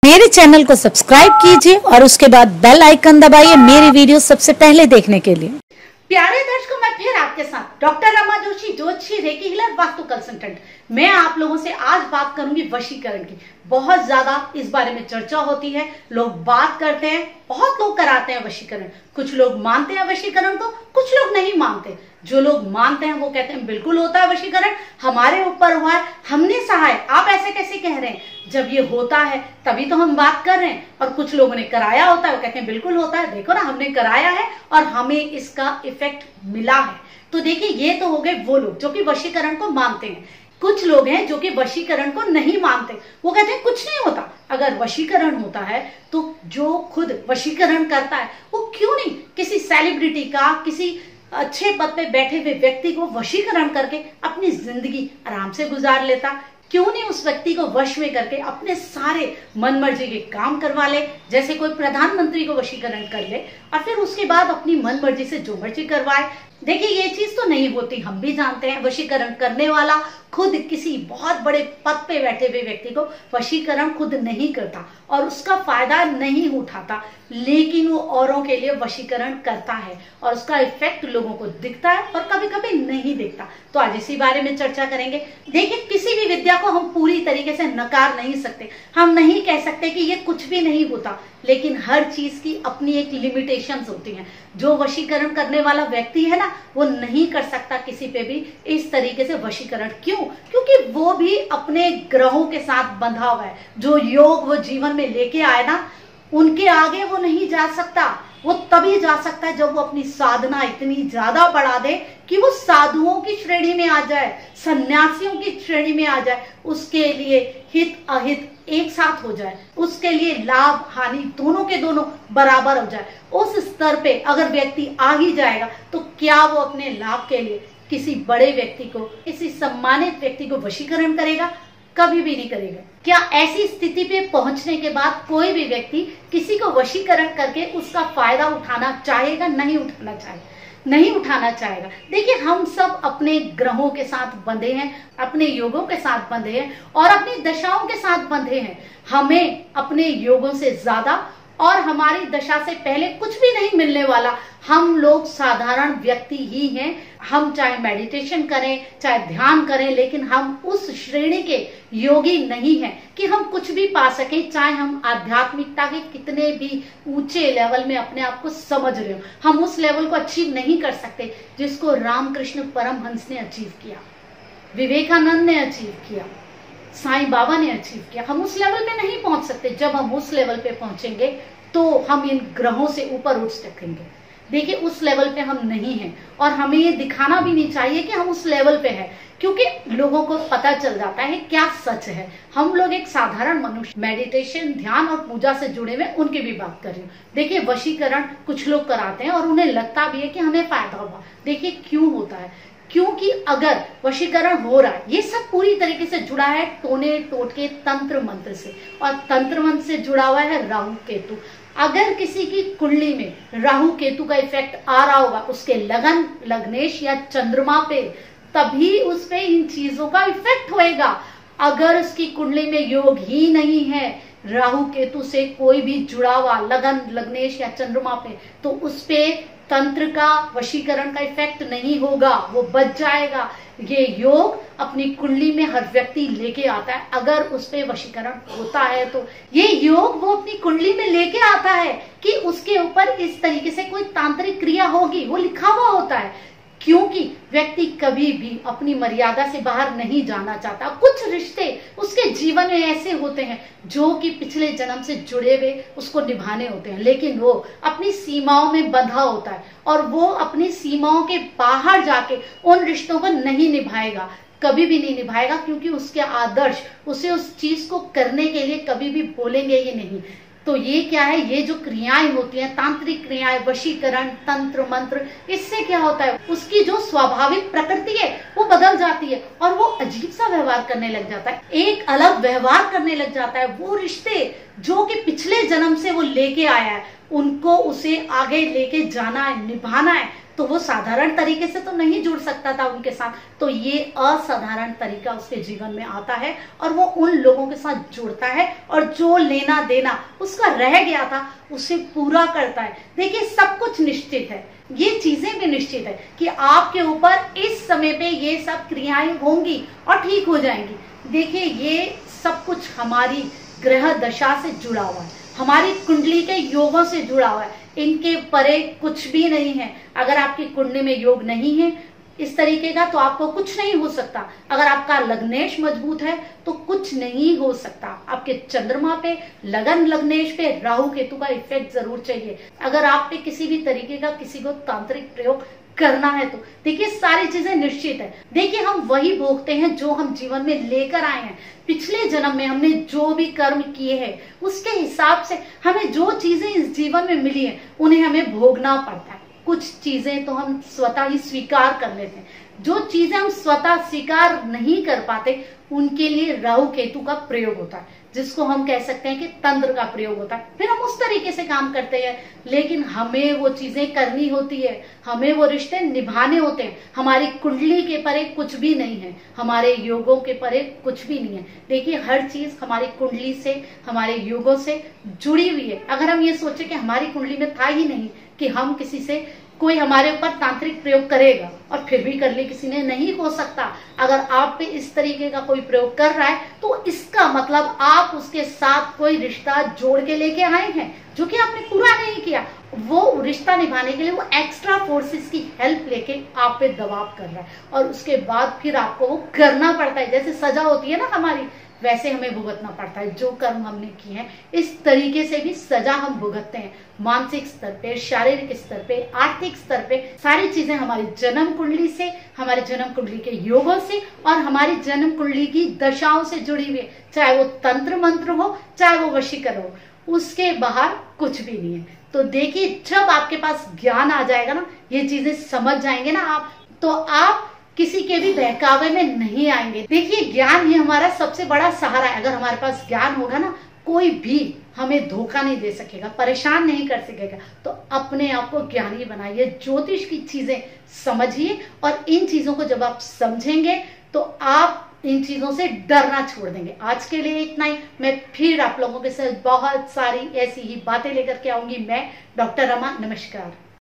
मेरे चैनल को सब्सक्राइब कीजिए और उसके बाद बेल आइकन दबाइए मेरी वीडियो सबसे पहले देखने के लिए। प्यारे दर्शकों, मैं फिर आपके साथ डॉक्टर रमा जोशी, ज्योतिषी, रेकी हीलर, वास्तु कंसल्टेंट। मैं आप लोगों से आज बात करूंगी वशीकरण की। बहुत ज्यादा इस बारे में चर्चा होती है, लोग बात करते हैं, बहुत लोग कराते हैं वशीकरण। कुछ लोग मानते हैं वशीकरण को, कुछ लोग नहीं मानते। जो लोग मानते हैं वो कहते हैं बिल्कुल होता है वशीकरण, हमारे ऊपर हुआ है, हमने सहा है, आप ऐसे कैसे कह रहे हैं? जब ये होता है तभी तो हम बात कर रहे हैं। और कुछ लोगों ने कराया होता है, वो कहते हैं बिल्कुल होता है, देखो ना हमने कराया है और हमें इसका इफेक्ट मिला है। तो देखिए, ये तो हो गए वो लोग जो कि वशीकरण को मानते हैं। कुछ लोग हैं जो कि वशीकरण को नहीं मानते, वो कहते हैं कुछ नहीं होता। अगर वशीकरण होता है तो जो खुद वशीकरण करता है वो क्यों नहीं किसी सेलिब्रिटी का, किसी अच्छे पद पे बैठे हुए व्यक्ति को वशीकरण करके अपनी जिंदगी आराम से गुजार लेता? क्यों नहीं उस व्यक्ति को वश में करके अपने सारे मन मर्जी के काम करवा ले, जैसे कोई प्रधानमंत्री को वशीकरण कर ले और फिर उसके बाद अपनी मन मर्जी से जो मर्जी करवाए। देखिए, ये चीज तो नहीं होती, हम भी जानते हैं। वशीकरण करने वाला खुद किसी बहुत बड़े पद पे बैठे हुए व्यक्ति को वशीकरण खुद नहीं करता और उसका फायदा नहीं उठाता, लेकिन वो औरों के लिए वशीकरण करता है और उसका इफेक्ट लोगों को दिखता है और कभी कभी नहीं दिखता। तो आज इसी बारे में चर्चा करेंगे। देखिए, किसी भी विद्या को हम पूरी तरीके से नकार नहीं सकते, हम नहीं कह सकते कि ये कुछ भी नहीं होता, लेकिन हर चीज की अपनी एक लिमिटेशंस होती हैं। जो वशीकरण करने वाला व्यक्ति है ना, वो नहीं कर सकता किसी पे भी इस तरीके से वशीकरण। क्यों? क्योंकि वो भी अपने ग्रहों के साथ बंधा हुआ है। जो योग वो जीवन में लेके आए ना, उनके आगे वो नहीं जा सकता। वो तभी जा सकता है जब वो अपनी साधना इतनी ज्यादा बढ़ा दे कि वो साधुओं की श्रेणी में आ जाए, सन्यासियों की श्रेणी में आ जाए। उसके लिए हित अहित एक साथ हो जाए, उसके लिए लाभ हानि दोनों के दोनों बराबर हो जाए। उस स्तर पे अगर व्यक्ति आ ही जाएगा तो क्या वो अपने लाभ के लिए किसी बड़े व्यक्ति को, किसी सम्मानित व्यक्ति को वशीकरण करेगा? कभी भी नहीं करेगा। क्या ऐसी स्थिति पे पहुंचने के बाद कोई भी व्यक्ति किसी को वशीकरण करके उसका फायदा उठाना चाहेगा? नहीं उठाना चाहेगा, नहीं उठाना चाहेगा। देखिए, हम सब अपने ग्रहों के साथ बंधे हैं, अपने योगों के साथ बंधे हैं और अपनी दशाओं के साथ बंधे हैं। हमें अपने योगों से ज्यादा और हमारी दशा से पहले कुछ भी नहीं मिलने वाला। हम लोग साधारण व्यक्ति ही हैं। हम चाहे मेडिटेशन करें, चाहे ध्यान करें, लेकिन हम उस श्रेणी के योगी नहीं हैं कि हम कुछ भी पा सकें। चाहे हम आध्यात्मिकता के कितने भी ऊंचे लेवल में अपने आप को समझ रहे हो, हम उस लेवल को अचीव नहीं कर सकते जिसको रामकृष्ण परमहंस ने अचीव किया, विवेकानंद ने अचीव किया, साईं बाबा ने अचीव किया। हम उस लेवल पे नहीं पहुंच सकते। जब हम उस लेवल पे पहुंचेंगे तो हम इन ग्रहों से ऊपर उठ सकेंगे। देखिए, उस लेवल पे हम नहीं हैं और हमें ये दिखाना भी नहीं चाहिए कि हम उस लेवल पे हैं, क्योंकि लोगों को पता चल जाता है क्या सच है। हम लोग एक साधारण मनुष्य, मेडिटेशन, ध्यान और पूजा से जुड़े हुए, उनकी भी बात कर रही हूँ। देखिए, वशीकरण कुछ लोग कराते हैं और उन्हें लगता भी है कि हमें फायदा हुआ। देखिए, क्यों होता है? क्योंकि अगर वशीकरण हो रहा है, ये सब पूरी तरीके से जुड़ा है टोने टोटके तंत्र मंत्र से, और तंत्र मंत्र से जुड़ा हुआ है राहु केतु। अगर किसी की कुंडली में राहु केतु का इफेक्ट आ रहा होगा उसके लगन, लग्नेश या चंद्रमा पे, तभी उस पे इन चीजों का इफेक्ट होएगा। अगर उसकी कुंडली में योग ही नहीं है, राहु केतु से कोई भी जुड़ा हुआ लगन, लग्नेश या चंद्रमा पे, तो उस पे तंत्र का, वशीकरण का इफेक्ट नहीं होगा, वो बच जाएगा। ये योग अपनी कुंडली में हर व्यक्ति लेके आता है। अगर उस पे वशीकरण होता है तो ये योग वो अपनी कुंडली में लेके आता है कि उसके ऊपर इस तरीके से कोई तांत्रिक क्रिया होगी, वो लिखा हुआ होता है। क्योंकि व्यक्ति कभी भी अपनी मर्यादा से बाहर नहीं जाना चाहता। कुछ रिश्ते उसके जीवन में ऐसे होते हैं जो कि पिछले जन्म से जुड़े हुए उसको निभाने होते हैं, लेकिन वो अपनी सीमाओं में बंधा होता है और वो अपनी सीमाओं के बाहर जाके उन रिश्तों को नहीं निभाएगा, कभी भी नहीं निभाएगा, क्योंकि उसके आदर्श उसे उस चीज को करने के लिए कभी भी बोलेंगे ही नहीं। तो ये क्या है? ये जो क्रियाएं होती हैं, तांत्रिक क्रियाएं, वशीकरण, तंत्र मंत्र, इससे क्या होता है? उसकी जो स्वाभाविक प्रकृति है वो बदल जाती है और वो अजीब सा व्यवहार करने लग जाता है, एक अलग व्यवहार करने लग जाता है। वो रिश्ते जो कि पिछले जन्म से वो लेके आया है, उनको उसे आगे लेके जाना है, निभाना है, तो वो साधारण तरीके से तो नहीं जुड़ सकता था उनके साथ, तो ये असाधारण तरीका उसके जीवन में आता है और वो उन लोगों के साथ जुड़ता है और जो लेना देना उसका रह गया था उसे पूरा करता है। देखिए सब कुछ निश्चित है, ये चीजें भी निश्चित है कि आपके ऊपर इस समय पे ये सब क्रियाएं होंगी और ठीक हो जाएंगी। देखिए ये सब कुछ हमारी ग्रह दशा से जुड़ा हुआ है, हमारी कुंडली के योगों से जुड़ा हुआ है, इनके परे कुछ भी नहीं है। अगर आपकी कुंडली में योग नहीं है इस तरीके का तो आपको कुछ नहीं हो सकता। अगर आपका लग्नेश मजबूत है तो कुछ नहीं हो सकता। आपके चंद्रमा पे लगन लग्नेश पे राहु केतु का इफेक्ट जरूर चाहिए। अगर आप पे किसी भी तरीके का किसी को तांत्रिक प्रयोग करना है तो देखिए सारी चीजें निश्चित है। देखिए हम वही भोगते हैं जो हम जीवन में लेकर आए हैं। पिछले जन्म में हमने जो भी कर्म किए हैं उसके हिसाब से हमें जो चीजें इस जीवन में मिली हैं उन्हें हमें भोगना पड़ता है। कुछ चीजें तो हम स्वतः ही स्वीकार कर लेते हैं, जो चीजें हम स्वतः स्वीकार नहीं कर पाते उनके लिए राहु केतु का प्रयोग होता है, जिसको हम कह सकते हैं कि तंत्र का प्रयोग होता है। फिर हम उस तरीके से काम करते हैं, लेकिन हमें वो चीजें करनी होती है, हमें वो रिश्ते निभाने होते हैं। हमारी कुंडली के परे कुछ भी नहीं है, हमारे योगों के परे कुछ भी नहीं है। देखिए हर चीज हमारी कुंडली से हमारे योगों से जुड़ी हुई है। अगर हम ये सोचे कि हमारी कुंडली में था ही नहीं कि हम किसी से कोई हमारे ऊपर तांत्रिक प्रयोग करेगा और फिर भी कर ले किसी ने, नहीं हो सकता। अगर आप पे इस तरीके का कोई प्रयोग कर रहा है तो इसका मतलब आप उसके साथ कोई रिश्ता जोड़ के लेके आए हैं जो कि आपने पूरा नहीं किया। वो रिश्ता निभाने के लिए वो एक्स्ट्रा फोर्सेस की हेल्प लेके आप पे दबाव कर रहा है और उसके बाद फिर आपको वो करना पड़ता है। जैसे सजा होती है ना हमारी, वैसे हमें भुगतना पड़ता है जो कर्म हमने किए हैं। इस तरीके से भी सजा हम भुगतते हैं, मानसिक स्तर पे, शारीरिक स्तर पे, आर्थिक स्तर पे। सारी चीजें हमारी जन्म कुंडली से, हमारे जन्म कुंडली के योगों से और हमारी जन्म कुंडली की दशाओं से जुड़ी हुई है। चाहे वो तंत्र मंत्र हो, चाहे वो वशीकरण हो, उसके बाहर कुछ भी नहीं है। तो देखिए जब आपके पास ज्ञान आ जाएगा ना, ये चीजें समझ जाएंगे ना आप, तो आप किसी के भी बहकावे में नहीं आएंगे। देखिए ज्ञान ही हमारा सबसे बड़ा सहारा है। अगर हमारे पास ज्ञान होगा ना, कोई भी हमें धोखा नहीं दे सकेगा, परेशान नहीं कर सकेगा। तो अपने आप को ज्ञानी बनाइए, ज्योतिष की चीजें समझिए और इन चीजों को जब आप समझेंगे तो आप इन चीजों से डरना छोड़ देंगे। आज के लिए इतना ही। मैं फिर आप लोगों के साथ बहुत सारी ऐसी ही बातें लेकर के आऊंगी। मैं डॉक्टर रमा, नमस्कार।